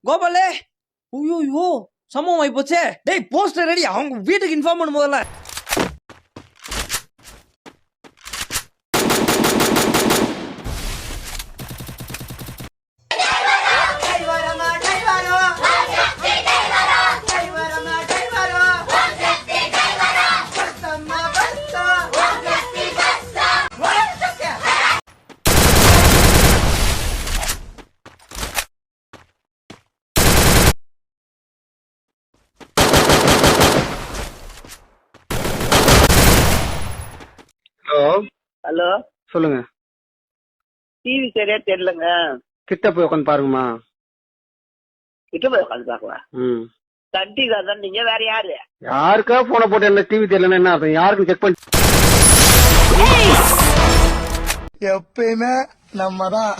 கோபாலே, ஐயோ சம்பவம் ஆயி போச்சே. டேய் போஸ்டர் ரெடி, அவங்க வீட்டுக்கு இன்ஃபார்ம் பண்ணு முதல்ல. ஹலோ ஹலோ, சொல்லுங்க. டிவி சரியா தெரியலங்க. கிட்ட போய் உட்காந்து பாருங்கம்மா. கிட்ட போய் உட்காந்து பாக்கலாம். ம். தட்டி தான் நீங்க வேற யாரு? யாருக்கா போன போட்டு என்ன டிவி தெரியலன்னா என்ன அர்த்தம்? யாருக்கும் செக் பண்ணி எப்பயுமே நம்ம தான்